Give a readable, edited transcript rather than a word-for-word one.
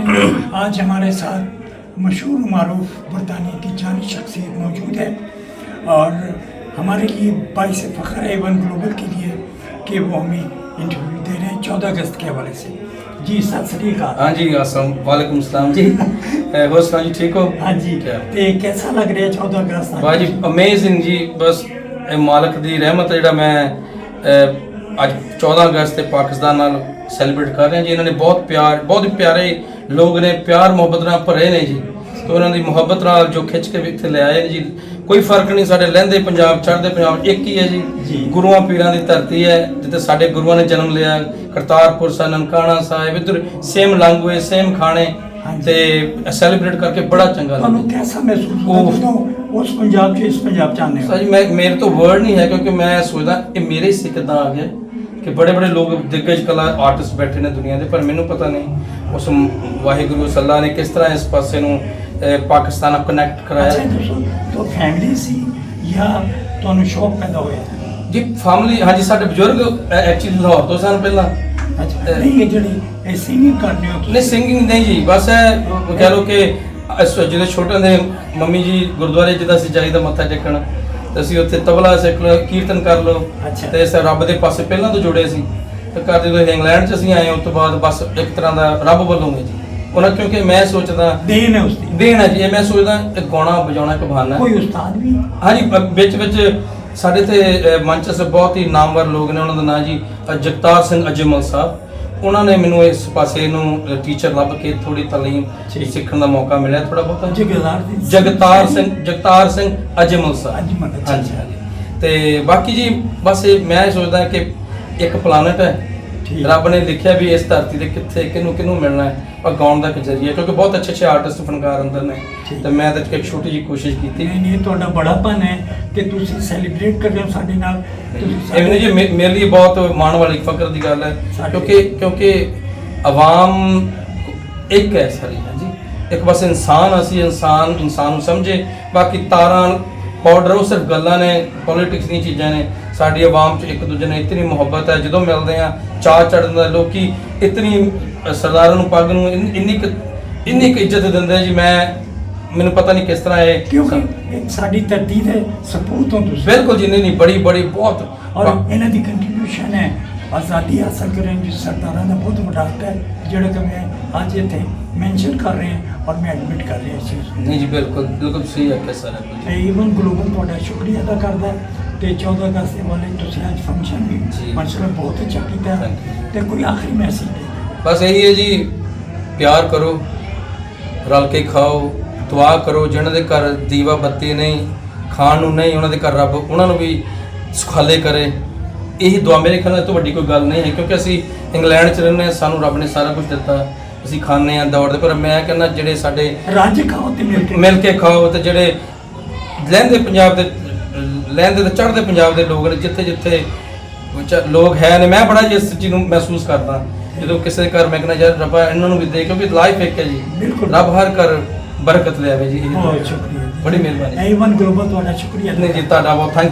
हैं। आज हमारे साथ मशहूर मारूफ बरतानिया की जानी शख्सियत मौजूद है और हमारे लिए बाइस फ़ख्र है एवन ग्लोबल के लिए कि वो हमें इंटरव्यू दे रहे हैं 14 अगस्त के हवाले से। जी सत श्री अकाल। हाँ जी, अस्सलाम वालेकुम सलाम जी। हो सुना जी, ठीक हो? हाँ जी, तो कैसा लग रहा है 14 अगस्त? वाह जी, अमेजिंग जी। बस मालिक दी रहमत है, मैं अज 14 अगस्त पाकिस्तान नाल सैलीब्रेट कर रहे हैं जी। इन्होंने बहुत ही प्यारे लोग ने, प्यार मुहब्बत नाल भरे ने जी। तो इन्हों की मुहब्बत नाल जो खिंच के इत्थे ले आए जी। कोई फर्क नहीं, साडे लहंदे पंजाब चढ़दे पंजाब एक ही है जी। गुरुआं पीरां दी धरती है जिथे साडे गुरुआं ने जन्म लिया। करतारपुर साहिब, ननकाना साहिब, इधर सेम लैंग्वेज, सेम खाने ते सैलीब्रेट करके बड़ा चंगा लगा। कैसा महसूस हुआ उस पंजाब से इस पंजाब च आने? सर जी, मेरे तो वर्ड नहीं है, क्योंकि मैं सोचदा ये मेरे हिस्से किदां आ गया कि बड़े बड़े लोग दिग्गज कला आर्टिस्ट बैठे ने दुनिया के, पर मैनू पता नहीं उस वाहिगुरू सल्ला ने किस तरह इस पासे नूं पाकिस्तान नाल कनैक्ट कराया। तो फैमिली सी या तुहानू शौक पैदा होया जी? फैमिली, हाँ जी, साडे बजुर्ग एक्चुअली लाहौर तो सन पहला। अच्छा, नहीं ये जड़ी सिंगिंग करने हो? नहीं, सिंगिंग नहीं जी, बस कह लो कि जो छोटे होंदे मम्मी जी गुरुद्वारे जिदा सी जाईदा मत्था टेकण, ਤੇ ਅਸੀਂ ਉੱਥੇ ਤਬਲਾ ਸਿੱਖ ਲਓ, ਕੀਰਤਨ ਕਰ ਲਓ ਤੇ ਇਸ ਰੱਬ ਦੇ ਪਾਸੇ ਪਹਿਲਾਂ ਤੋਂ ਜੁੜੇ ਸੀ ਤੇ ਕਰਦੇ ਜਦੋਂ ਇੰਗਲੈਂਡ 'ਚ ਅਸੀਂ ਆਏ ਉਸ ਤੋਂ ਬਾਅਦ ਬਸ ਇੱਕ ਤਰ੍ਹਾਂ ਦਾ ਰੱਬ ਵੱਲੋਂ ਹੈ ਜੀ ਉਹਨਾਂ, ਕਿਉਂਕਿ ਮੈਂ ਸੋਚਦਾ ਦੇਣ ਹੈ ਉਸਦੀ, ਦੇਣ ਹੈ ਜੀ। ਇਹ ਮੈਂ ਸੋਚਦਾ ਇੱਕ ਗਾਉਣਾ ਵਜਾਉਣਾ ਇੱਕ ਬਹਾਨਾ। ਕੋਈ ਉਸਤਾਦ ਵੀ? ਹਾਂਜੀ, ਵਿੱਚ ਸਾਡੇ ਤੇ ਮੰਚ 'ਤੇ ਬਹੁਤ ਹੀ ਨਾਮਵਰ ਲੋਕ ਨੇ। ਉਹਨਾਂ ਦਾ ਨਾਂ ਜੀ ਜਗਤਾਰ ਸਿੰਘ ਅਜਮਲ ਸਾਹਿਬ। ਉਹਨਾਂ ਨੇ ਮੈਨੂੰ ਇਸ ਪਾਸੇ ਨੂੰ ਟੀਚਰ ਲੱਭ ਕੇ ਥੋੜੀ ਤਾਲੀਮ ਸਿੱਖਣ ਦਾ ਮੌਕਾ ਮਿਲਿਆ ਥੋੜਾ ਬਹੁਤਾ। ਜਗਤਾਰ ਸਿੰਘ ਅਜਮਲ ਸਾਹਿਬ। ਹਾਂਜੀ ਹਾਂਜੀ। ਤੇ ਬਾਕੀ ਜੀ ਬਸ ਮੈਂ ਸੋਚਦਾ ਕਿ ਇੱਕ ਪਲਾਨਟ ਹੈ, ਰੱਬ ਨੇ ਲਿਖਿਆ ਵੀ ਇਸ ਧਰਤੀ ਤੇ ਕਿੱਥੇ ਕਿਹਨੂੰ ਮਿਲਣਾ ਹੈ, ਪਰ ਗਾਉਣ ਦਾ ਇੱਕ ਜ਼ਰੀਆ, ਕਿਉਂਕਿ ਬਹੁਤ ਅੱਛੇ ਆਰਟਿਸਟ ਫਨਕਾਰ ਅੰਦਰ ਨੇ ਤੇ ਮੈਂ ਤਾਂ ਇੱਕ ਛੋਟੀ ਜਿਹੀ ਕੋਸ਼ਿਸ਼ ਕੀਤੀ। ਨਹੀਂ, ਤੁਹਾਡਾ ਬੜਾਪਨ ਹੈ ਕਿ ਤੁਸੀਂ ਸੈਲੀਬ੍ਰੇਟ ਕਰ ਰਹੇ ਹੋ ਸਾਡੇ ਨਾਲ। ਇਹ ਜੀ ਮੇਰੇ ਲਈ ਬਹੁਤ ਮਾਣ ਵਾਲੀ ਫਖਰ ਦੀ ਗੱਲ ਹੈ, ਕਿਉਂਕਿ ਆਵਾਮ ਇੱਕ ਹੈ ਸਾਰੀ। ਹਾਂਜੀ, ਇੱਕ ਬਸ ਇਨਸਾਨ, ਅਸੀਂ ਇਨਸਾਨ ਨੂੰ ਸਮਝੇ, ਬਾਕੀ ਤਾਰਾਂ ਪਾਊਡਰ ਉਹ ਸਿਰਫ ਗੱਲਾਂ ਨੇ, ਪੋਲੀਟਿਕਸ ਦੀਆਂ ਚੀਜ਼ਾਂ ਨੇ। ਸਾਡੀ ਆਵਾਮ 'ਚ ਇੱਕ ਦੂਜੇ ਨਾਲ ਇਤਨੀ ਮੁਹੱਬਤ ਹੈ, ਜਦੋਂ ਮਿਲਦੇ ਆ ਚਾਹ ਚੜ੍ਹਦਾ, ਲੋਕੀ ਇਤਨੀ ਸਰਦਾਰਾਂ ਨੂੰ ਪੱਗ ਨੂੰ ਇੰਨੀ ਕੁ ਇੱਜ਼ਤ ਦਿੰਦੇ ਜੀ। ਮੈਨੂੰ ਪਤਾ ਨਹੀਂ ਕਿਸ ਤਰ੍ਹਾਂ ਇਹ, ਕਿਉਂਕਿ ਸਾਡੀ ਧਰਤੀ ਦੇ ਸਪੂਤ ਹੋ ਤੁਸੀਂ। ਬਿਲਕੁਲ ਜੀ, ਨਹੀਂ ਬੜੀ ਬਹੁਤ। ਔਰ ਇਹਨਾਂ ਦੀ ਕੰਟਰੀਬਿਊਸ਼ਨ ਹੈ ਆਜ਼ਾਦੀ ਹਾਸਲ ਕਰਨ ਦੀ ਸਰਦਾਰਾਂ ਦਾ ਬਹੁਤ ਵੱਡਾ ਹੱਕ ਹੈ, ਜਿਹੜਾ ਕਿ ਮੈਂ ਅੱਜ ਇੱਥੇ ਮੈਂਸ਼ਨ ਕਰ ਰਹੇ ਹਾਂ ਔਰ ਮੈਂ ਐਡਮਿਟ ਕਰ ਰਿਹਾ ਇਸ ਚੀਜ਼ ਨੂੰ। ਨਹੀਂ ਜੀ, ਬਿਲਕੁਲ ਸਹੀ ਹੈ ਸਰ। ਈਵਨ ਗਲੋਬਲ ਤੁਹਾਡਾ ਸ਼ੁਕਰੀਆ ਅਦਾ ਕਰਦਾ ਤੇ 14 ਅਗਸਤ ਦੇ ਵਾਲੇ ਤੁਸੀਂ ਅੱਜ ਫੰਕਸ਼ਨ ਵੀ ਮਨਸੂਬਾ ਬਹੁਤ ਅੱਛਾ ਕੀਤਾ ਤੇ ਕੋਈ ਆਖਰੀ ਮੈਸੇਜ ਦੇ? ਬਸ ਇਹੀ ਹੈ ਜੀ, ਪਿਆਰ ਕਰੋ, ਰਲ ਕੇ ਖਾਓ, ਦੁਆ ਕਰੋ। ਜਿਹਨਾਂ ਦੇ ਘਰ ਦੀਵਾ ਬੱਤੀ ਨਹੀਂ, ਖਾਣ ਨੂੰ ਨਹੀਂ, ਉਹਨਾਂ ਦੇ ਘਰ ਰੱਬ ਉਹਨਾਂ ਨੂੰ ਵੀ ਸੁਖਾਲੇ ਕਰੇ। ਇਹੀ ਦੁਆ ਮੇਰੇ ਖਿਆਲ ਨਾਲ ਤੋਂ ਵੱਡੀ ਕੋਈ ਗੱਲ ਨਹੀਂ ਹੈ, ਕਿਉਂਕਿ ਅਸੀਂ ਇੰਗਲੈਂਡ 'ਚ ਰਹਿੰਦੇ ਹਾਂ, ਸਾਨੂੰ ਰੱਬ ਨੇ ਸਾਰਾ ਕੁਝ ਦਿੱਤਾ, ਅਸੀਂ ਖਾਂਦੇ ਹਾਂ ਦੌੜਦੇ। ਪਰ ਮੈਂ ਕਹਿੰਦਾ ਜਿਹੜੇ ਸਾਡੇ ਰੱਜ ਖਾਓ ਤੇ ਮਿਲ ਕੇ ਖਾਓ, ਤੇ ਜਿਹੜੇ ਲਹਿੰਦੇ ਪੰਜਾਬ ਦੇ ਲਹਿੰਦੇ ਤੇ ਚੜ੍ਹਦੇ ਪੰਜਾਬ ਦੇ ਲੋਕ ਨੇ, ਜਿੱਥੇ ਲੋਕ ਹੈ ਨੇ, ਮੈਂ ਬੜਾ ਜੀ ਇਸ ਚੀਜ਼ ਨੂੰ ਮਹਿਸੂਸ ਕਰਦਾ ਜਦੋਂ ਕਿਸੇ ਦੇ ਘਰ ਮੈਂ ਕਹਿੰਦਾ ਯਾਰ ਰੱਬਾ ਇਹਨਾਂ ਨੂੰ ਵੀ ਦੇ, ਕਿਉਂਕਿ ਲਾਈਫ ਇੱਕ ਹੈ ਜੀ। ਰੱਬ ਹਰ ਘਰ ਬਰਕਤ ਲਿਆਵੇ ਜੀ। ਬਹੁਤ ਸ਼ੁਕਰੀਆ, ਬੜੀ ਮਿਹਰਬਾਨੀ। ਈਵਨ ਗਲੋਬਲ ਤੁਹਾਡਾ ਸ਼ੁਕਰੀਆ। ਨਹੀਂ ਜੀ, ਤੁਹਾਡਾ ਬਹੁਤ ਥੈਂਕ ਯੂ।